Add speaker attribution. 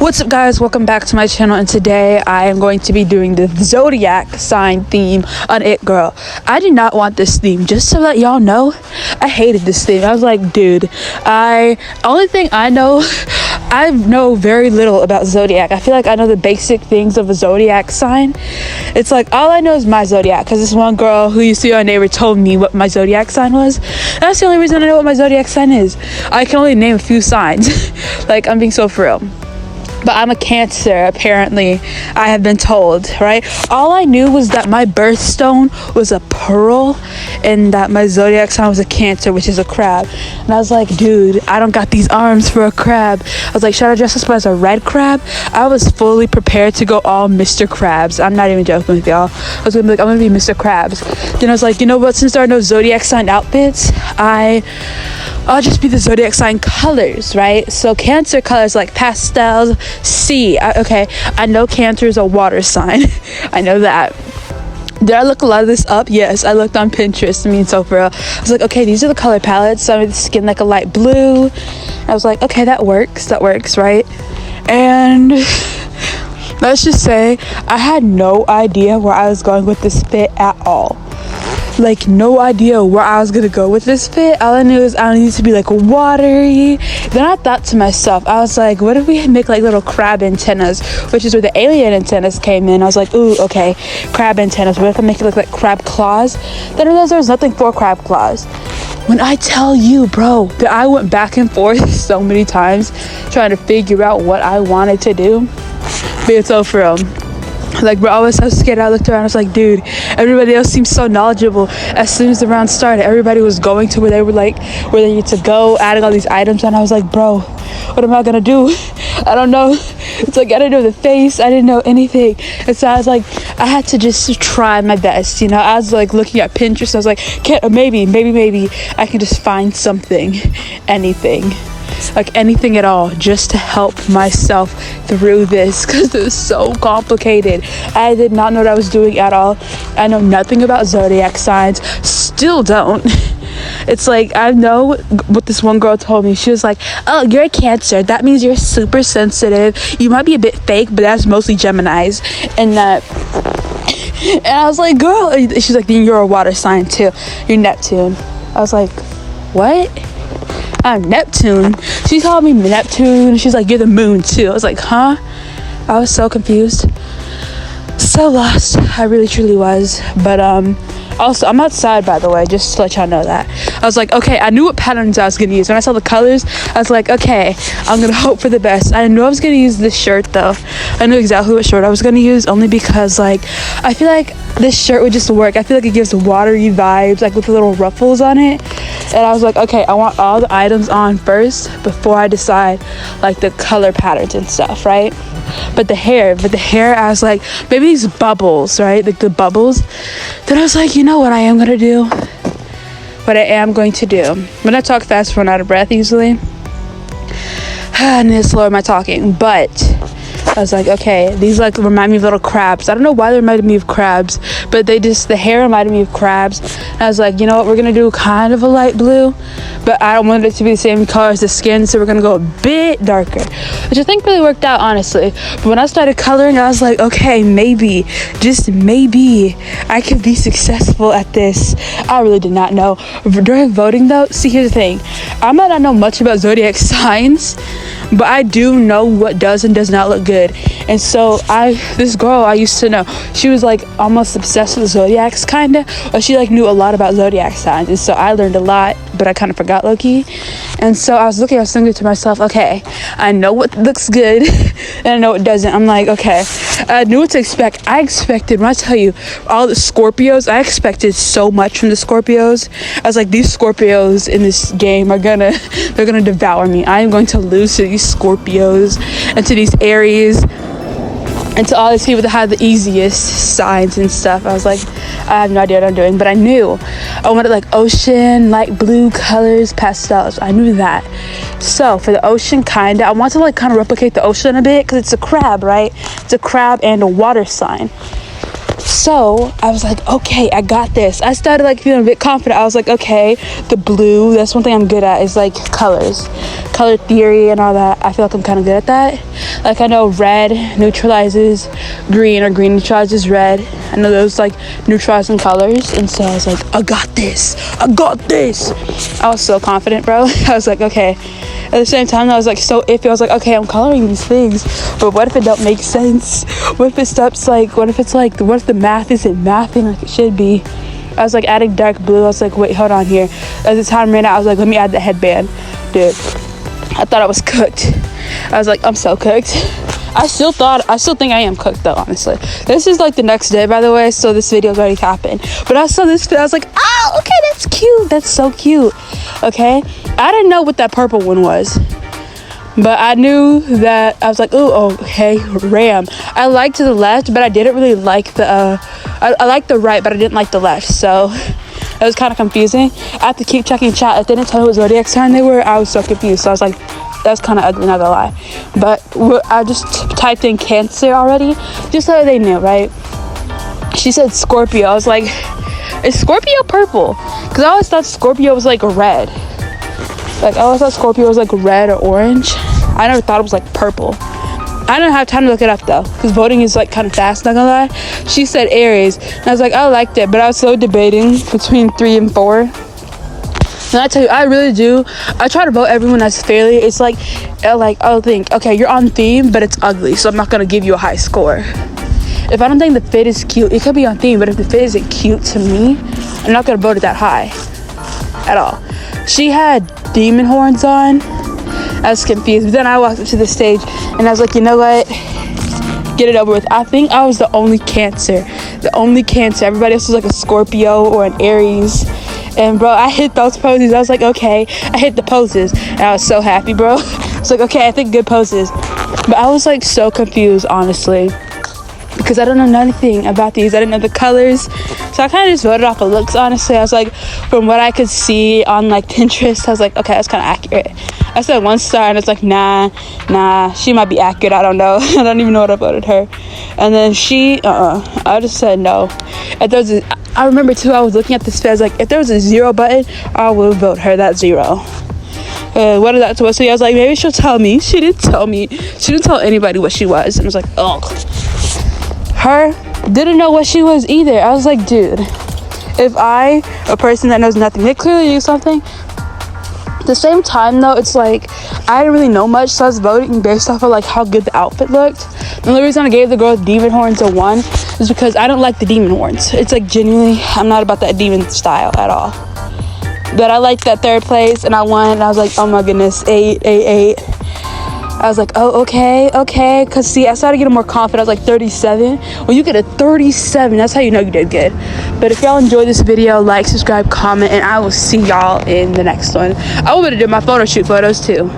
Speaker 1: What's up, guys? Welcome back to my channel, and today I am going to be doing the Zodiac sign theme on It Girl. I did not want this theme, just so that y'all know. I hated this theme. I was like, dude, only thing I know very little about Zodiac. I feel like I know the basic things of a Zodiac sign. It's like all I know is my Zodiac, because this one girl who used to be my neighbor told me what my Zodiac sign was. That's the only reason I know what my Zodiac sign is. I can only name a few signs. Like, I'm being so for real. But I'm a Cancer, apparently. I have been told, right? All I knew was that my birthstone was a pearl and that my Zodiac sign was a Cancer, which is a crab. And I was like, dude, I don't got these arms for a crab. I was like, should I dress this as a red crab? I was fully prepared to go all Mr. Krabs. I'm not even joking with y'all. I was gonna be like, I'm gonna be Mr. Krabs. Then I was like, you know what? Since there are no Zodiac sign outfits, I'll just be the Zodiac sign colors, right? So Cancer colors like pastels, I know Cancer is a water sign. I know that. Did I look a lot of this up? Yes, I looked on Pinterest. So for real, I was like, okay, these are the color palettes. So I made the skin like a light blue. I was like, okay, that works, right? And let's just say I had no idea where I was going with this fit at all. Like, no idea where I was gonna go with this fit. All I knew is I need to be like watery. Then I thought to myself, I was like, what if we make like little crab antennas, which is where the alien antennas came in. I was like, ooh, okay, crab antennas. What if I make it look like crab claws? Then I realized there was nothing for crab claws. When I tell you, bro, that I went back and forth so many times trying to figure out what I wanted to do, but it's so for real. Like, bro, I was so scared. I looked around, I was like, dude, everybody else seems so knowledgeable. As soon as the round started, everybody was going to where they need to go, adding all these items, and I was like, bro, what am I gonna do? I don't know. It's like, I didn't know the face, I didn't know anything. And so I was like, I had to just try my best, you know. I was like looking at Pinterest, I was like, maybe I can just find something, anything at all, just to help myself through this, because it was so complicated. I did not know what I was doing at all. I know nothing about Zodiac signs, still don't. It's like, I know what this one girl told me. She was like, oh, you're a Cancer, that means you're super sensitive, you might be a bit fake, but that's mostly Geminis. And I was like, girl, she's like, then you're a water sign too, you're Neptune. I was like, what? I'm Neptune. She called me Neptune. She's like, you're the moon too. I was like, huh? I was so confused, so lost. I really truly was. But also, I'm outside, by the way, just to let y'all know that. I was like, okay, I knew what patterns I was gonna use. When I saw the colors, I was like, okay, I'm gonna hope for the best. I knew I was gonna use this shirt though. I knew exactly what shirt I was gonna use, only because like I feel like this shirt would just work. I feel like it gives watery vibes, like with the little ruffles on it. And I was like, okay, I want all the items on first before I decide like the color patterns and stuff, right? But the hair, I was like, maybe these bubbles, right? Like the bubbles. Then I was like, you know what I am going to do? What I am going to do. When I talk fast, I run out of breath easily. I need to slow my talking. But I was like, okay, these like remind me of little crabs. I don't know why they reminded me of crabs, but the hair reminded me of crabs. And I was like, you know what, we're gonna do kind of a light blue, but I don't want it to be the same color as the skin, so we're gonna go a bit darker, which I think really worked out, honestly. But when I started coloring, I was like, okay, maybe, just maybe I could be successful at this. I really did not know. During voting though, see, here's the thing, I might not know much about Zodiac signs, but I do know what does and does not look good. And so this girl I used to know, she was like almost obsessed with Zodiacs, kind of, or she like knew a lot about Zodiac signs. And so I learned a lot, but I kind of forgot low-key. And so I was thinking to myself, okay, I know what looks good and I know what doesn't. I'm like, okay, I knew what to expect. I expected, when I tell you, all the Scorpios, I expected so much from the Scorpios. I was like, these Scorpios in this game they're gonna devour me. I am going to lose to these Scorpios and to these Aries and to all these people that have the easiest signs and stuff. I was like, I have no idea what I'm doing, but I knew I wanted like ocean, light blue colors, pastels. I knew that. So for the ocean, I want to like kind of replicate the ocean a bit, because it's a crab, right? It's a crab and a water sign. So I was like, okay, I got this. I started like feeling a bit confident. I was like, okay, the blue, that's one thing I'm good at, is like color theory and all that. I feel like I'm kind of good at that. Like, I know red neutralizes green, or green neutralizes red. I know those like neutralizing colors, and so I was like, I got this. I was so confident, bro. I was like, okay. At the same time, I was like so iffy. I was like, okay, I'm coloring these things, but what if it don't make sense? What if it stops, like, what if the math isn't mathing like it should be? I was like adding dark blue. I was like, wait, hold on here. As the time ran out, I was like, let me add the headband. Dude, I thought I was cooked. I was like, I'm so cooked. I still think I am cooked though, honestly. This is like the next day, by the way, so this video's already happened. But I saw this, I was like, oh, okay, that's cute. That's so cute. Okay, I didn't know what that purple one was, but I knew that I was like, oh, okay, ram. I liked the left, but I didn't really like the I liked the right, but I didn't like the left, so it was kind of confusing. I have to keep checking chat. If they didn't tell me what Zodiac sign they were, I was so confused. So I was like, that's kind of ugly, not gonna lie. But I just typed in Cancer already, just so they knew, right? She said Scorpio. I was like, is Scorpio purple? Because I always thought Scorpio was like red. Like, I always thought Scorpio was like red or orange. I never thought it was like purple. I don't have time to look it up though, because voting is like kind of fast, not gonna lie. She said Aries, and I was like, I liked it, but I was so debating between 3 and 4. And I tell you, I really do. I try to vote everyone as fairly. It's like I'll think, okay, you're on theme, but it's ugly, so I'm not gonna give you a high score. If I don't think the fit is cute, it could be on theme, but if the fit isn't cute to me, I'm not gonna vote it that high at all. She had demon horns on. I was confused, but then I walked up to the stage and I was like, you know what, get it over with. I think I was the only Cancer. Everybody else was like a Scorpio or an Aries. And bro, I hit those poses. I was like, okay, I hit the poses, and I was so happy, bro. I was like, okay, I think good poses. But I was like so confused, honestly, because I don't know nothing about these. I didn't know the colors, so I kind of just voted off of looks, honestly. I was like, from what I could see on like Pinterest, I was like, okay, that's kind of accurate. I said 1 star, and it's like, nah, she might be accurate, I don't know. I don't even know what I voted her. And then she, I just said no. If there's I remember too, I was looking at this fit, I was like, if there was a 0 button, I would vote her that 0. What is that supposed to be? I was like, maybe she'll tell me. She didn't tell me. She didn't tell anybody what she was. And I was like, oh. Her didn't know what she was either. I was like, dude, if a person that knows nothing, they clearly do something. At the same time though, it's like I didn't really know much, so I was voting based off of like how good the outfit looked. The only reason I gave the girl demon horns a 1 is because I don't like the demon horns. It's like genuinely, I'm not about that demon style at all. But I liked that 3rd place, and I won, and I was like, oh my goodness, 8. I was like, oh, okay, because see, I started getting more confident. I was like 37. When you get a 37, that's how you know you did good. But if y'all enjoyed this video, like, subscribe, comment, and I will see y'all in the next one. I want to do my photo shoot photos too.